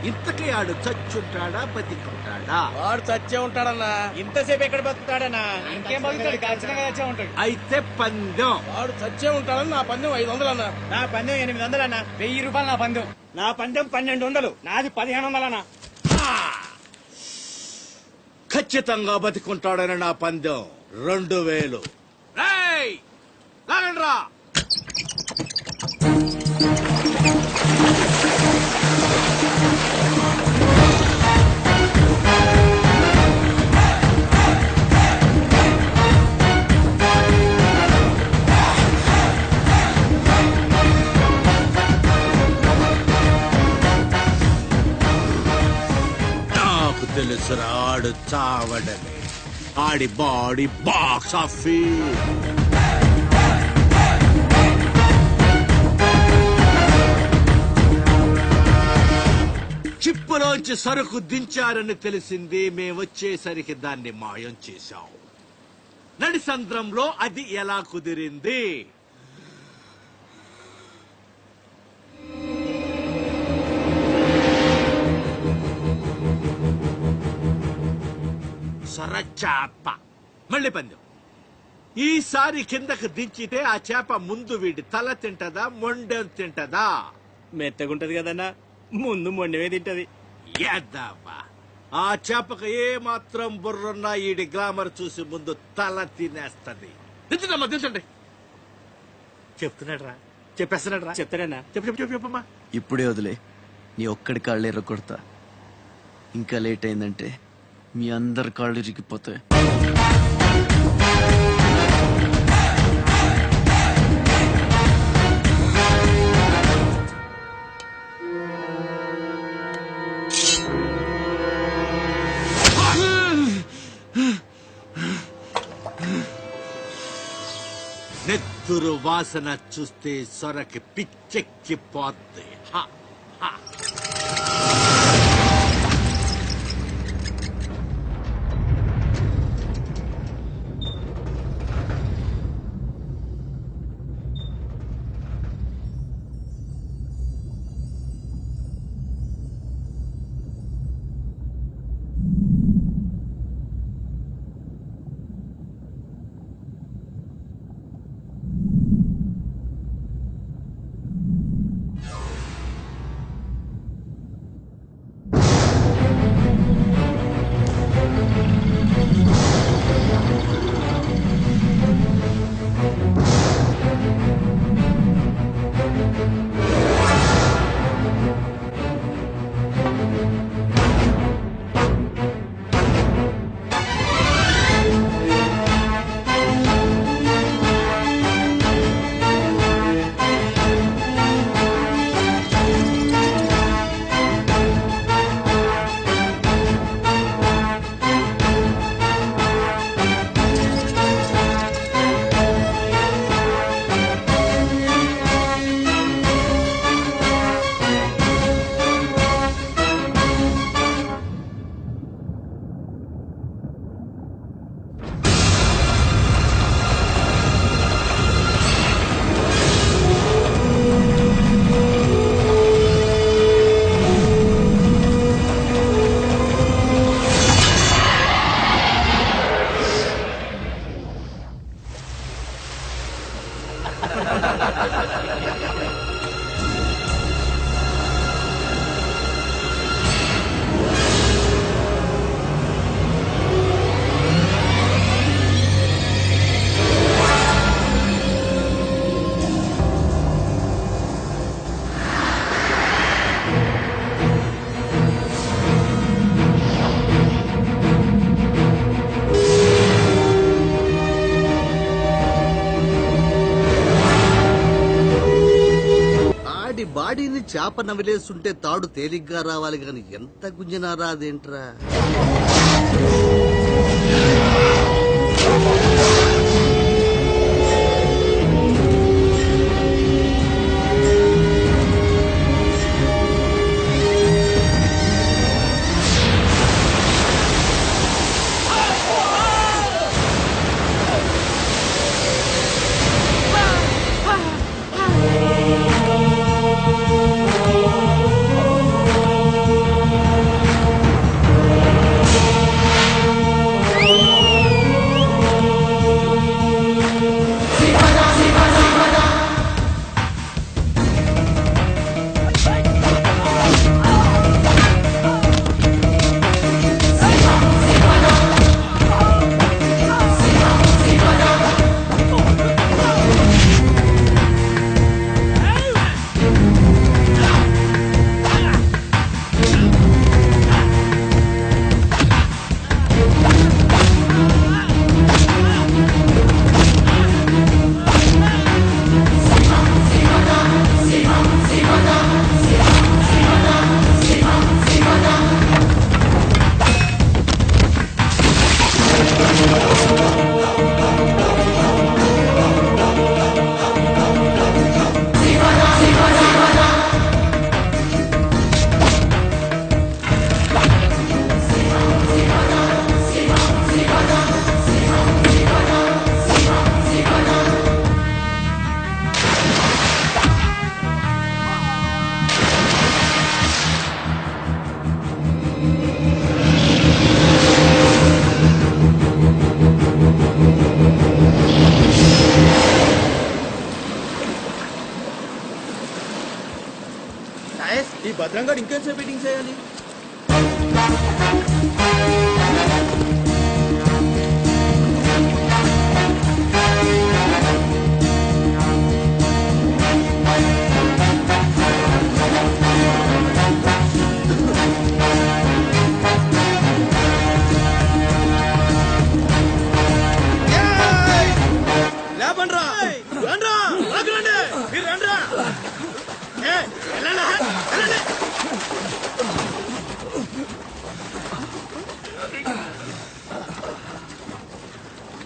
ఇంతకీ ఆడు చచ్చుంటాడా బతికుంటాడా? వాడు చచ్చే ఉంటాడన్నా. ఇంతసేపు ఎక్కడ బతుకుతాడన్నా? ఇంకేం బతుకుతాడు? ఖచ్చితంగా చచ్చే ఉంటాడు. అయితే పందెం. వాడు చచ్చే ఉంటాడని నా పందెం 500 అన్నా. నా పందెం 800 అన్న. 1000 రూపాయలు నా పందెం. నా పందెం 1200. నాది 1500 అన్న. ఖచ్చితంగా బతికుంటాడని నా పందెం 2000. రేయ్, లాగండ్రా. నాకు తెలుసురా ఆడు చావడని. ఆడి బాడీ బాక్స్ ఆఫీస్. చిప్పులోంచి సరుకు దించారని తెలిసింది. మేమొచ్చేసరికి దాన్ని మాయం చేశాం. నడిసంద్రంలో అది ఎలా కుదిరింది? సొరచాప. మళ్ళీ పందెం. ఈసారి కిందకు దించితే ఆ చేప ముందు వీడి తల తింటదా, మొండెం తింటదా? మెత్తగుంటది కదన్నా, ముందు మొండమే తింటది. యాదవ్వా, ఆ చేపకు ఏ మాత్రం బుర్రున్నా ఈడి గ్లామర్ చూసి ముందు తల తినేస్తది. దించడమ్మా, దించండి. చెప్తున్నాడు రా, చెప్పేస్తున్నాడు రా. చెప్తాడన్నా. చెప్పు చెప్పు చెప్పు చెప్పమ్మా. ఇప్పుడే వదిలే, నీ ఒక్కడి కాళ్ళు ఎర్రకొడతా. ఇంకా లేట్ అయిందంటే మీ అందరి కాళ్ళు ఇరిగిపోతాయి. నెత్తురు వాసన చూస్తే సొరకి పిచ్చెక్కిపోద్ది. హ, హ. బాడీని చేప నవిలేస్తుంటే తాడు తేలిగ్గా రావాలి గాని ఎంత గుంజినా రాదేంట్రా? ఈ భద్రంగా ఇంకేం ఫిట్టింగ్ చేయాలి? లేపండ్రా, రండ్రా, రాకురండి, మీరు రండ్రా. వెళ్ళండి, వెళ్ళండి.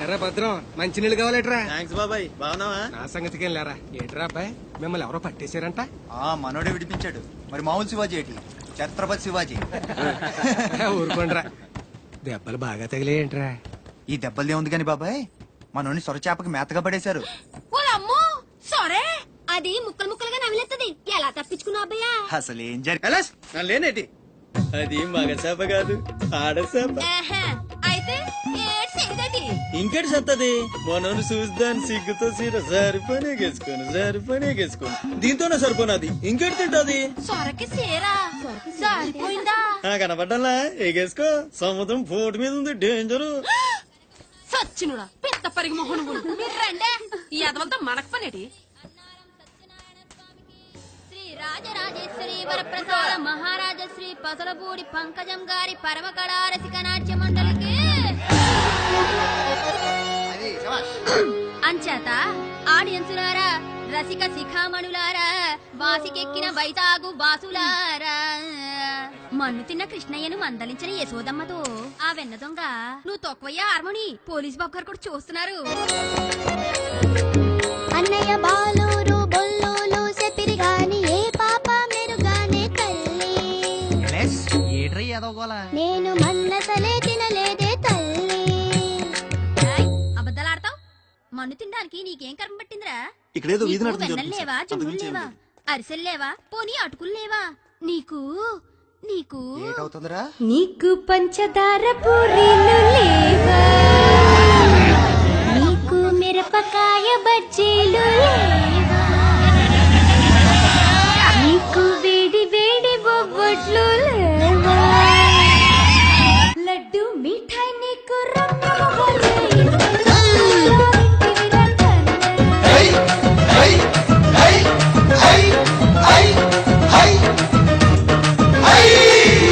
ఎర్రా భద్రం మంచినీళ్ళు కావాలేట్రా? థ్యాంక్స్ బాబాయ్, బాగున్నావా? నా సంగతికి వెళ్ళారా ఏట్రా అబ్బాయి, మిమ్మల్ని ఎవరో పట్టేశారంట? మనోడే విడిపించాడు. మరి మామూలు శివాజీ ఏంటి, ఛత్రపతి శివాజీ. ఊరుకోండిరా, దెబ్బలు బాగా తగిలేయంట్రా? ఈ దెబ్బలదే ఉంది కాని బాబాయ్, మనోని సొరచేపకి మేతగా పడేశారు. ఓలమ్మో సరే అది ముక్కలు ముక్కలుగా నమిలేస్తుంది ఎలా తప్పించుకున్నావు అబ్బయ్యా? అసలు ఏం జరిగింది? కలాస్, నా లేనేటి అది మగ చేప కాదు, ఆడ చేప. ఆహా, అయితే ఏడ్చేదటి ఇంకేటి సత్తది? మనోని చూస్తాను సిగ్గుతో సీర సరిపోనేగేసుకోను దీంతోనే సరిపోనాది. ఇంకేటి తింటది? సొరకి సేరా సరిపోయిందా? కనపడ్డాలా? ఎగేసుకో, సముద్రం పోటు మీద ఉంది, డేంజరు. సచ్చినుడా పెద్ద పరిగి మొహను మీరు రండే ఈ అదవంతా మనకు పనేటి. శ్రీ రాజరాజేశ్వరి వరప్రసాద మహారాజ శ్రీ పసలపూడి పంకజం గారి పరమ కళా రసిక నాట్య మండలికి అంచేత ఆడియన్సులారా, రసిక శిఖామణులారా, వాసికెక్కిన వైతాగు బాసులారా, మన్ను తిన్న కృష్ణయ్యను మందలించిన యశోదమ్మతో ఆ వెన్న దొంగ నువ్వు తొక్కవయ్యా హార్మోని పోలీస్ బాబు గారు కూడా చూస్తున్నారు. అన్నయ్య బాలూరు బొల్లూలు చెప్పిరి గాని ఏ పాప మెరుగానే తల్లి, నేను మన్నసలే తినలేదే తల్లి. ఏయ్, అబద్ధాలాడతావ్? మన్ను తినడానికి నీకేం కర్మ పట్టిందిరా? ఇక్కడేదో వీధి నీకు నాటకం వెన్నెలు జరుగుతుంది లేవా, సార్. జున్నులు అంతకుమించి ఏం లేవా, అరిసెలు లేవా, పోనీ అటుకులు లేవా? నీకు నీకు ఏటవుతుందిరా? నీకు పంచదార పూరీలు లేవా, నీకు మిరపకాయ బజ్జీలు లేవా, నీకు వేడి వేడి బొబ్బట్లు లేవా, లడ్డు మిఠాయి నీకు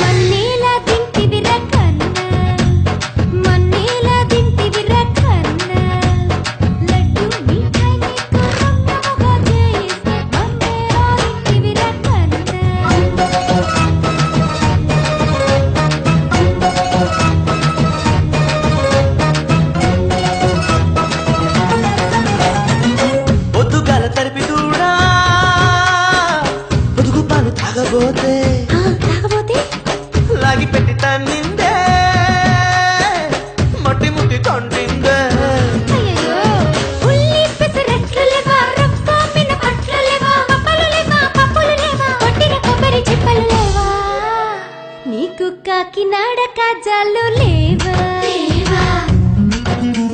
మన్నీలా తింటివి రకన్నా, మన్నీలా తింటివి రకన్నా, లడ్డు మిఠాయి నీకు రంగముగా చేయిస్తే మన్నేలా తింటివి రకన్నా. పొద్దుగాల తడిపి దూడా పొదుగు పాలు తాగబోతే కాకపోతే లాగి పెట్టి తన్నిందే, మట్టి ముట్టి తొండిందే. అయ్యయ్యో, ఉల్లి పెసరట్లు లేవా, రవ్వ మినపట్లు లేవా, పప్పులు లేవా, పప్పులు లేవా, కొట్టిన కొబ్బరి చిప్పలు లేవా, నీకు కాకినాడ కాజాలు లేవా,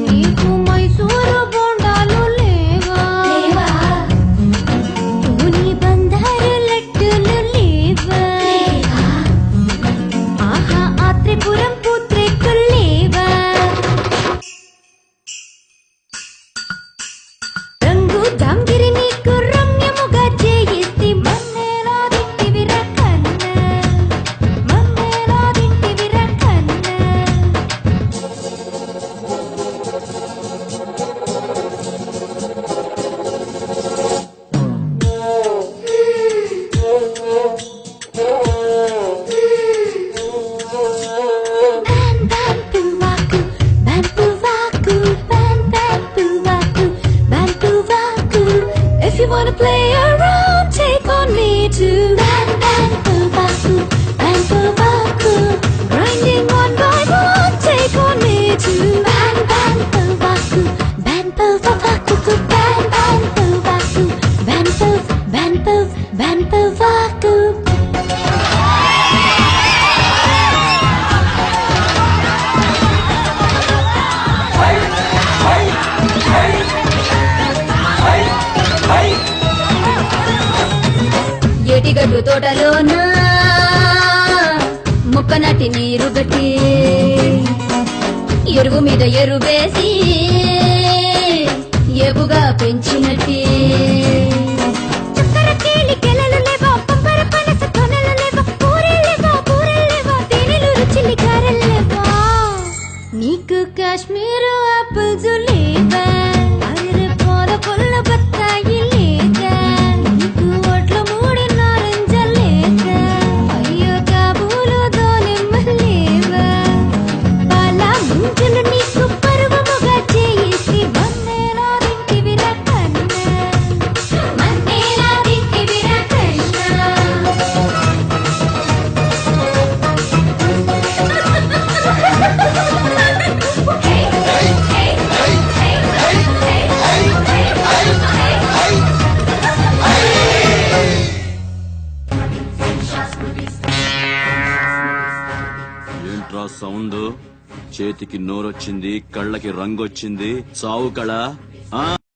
నీకు మైసూరు బోండాలు లేవా, పూని బందారు లడ్డూలు లేవా, ఆహా ఆ త్రిపురం పూత్రేకులు లేవా, రంగు జాంగిరి నీకు రమ్యముగా చేయిస్తే మన్నేలా తింటివి రకన్నా, మన్నేలా తింటివి రకన్నా, ముక్కులోన ముక్కనటి నీరు గట్టి ఎరువు మీద ఎరువేసి ఎగుగా పెంచినట్టి చక్కెర కేళి కెలలు లేవో, పంపర పనస తొనలు లేవో, పూరెళ్ళేవో, పూరెళ్ళేవో, తేనెలు రుచిలి కారెళ్ళేవో. నీకు కాశ్మీరు ఆపిల్స్ లేవా, అరే పోద పుల్ల బత్తాయి లేదా, నీకు ఒట్లు మూడి నారింజ లేదా, అయ్యో కాబూలు దోలెమ్మ లేవా, పాల ముంజలు నీకు పర్వముగా చేసి మన్నేలా తింటివిరా కన్నా, మన్నేలా తింటివిరా కన్నా. ఏంట్రా సౌండ్? చేతికి నోరొచ్చింది, కళ్ళకి రంగొచ్చింది, చావు కళ.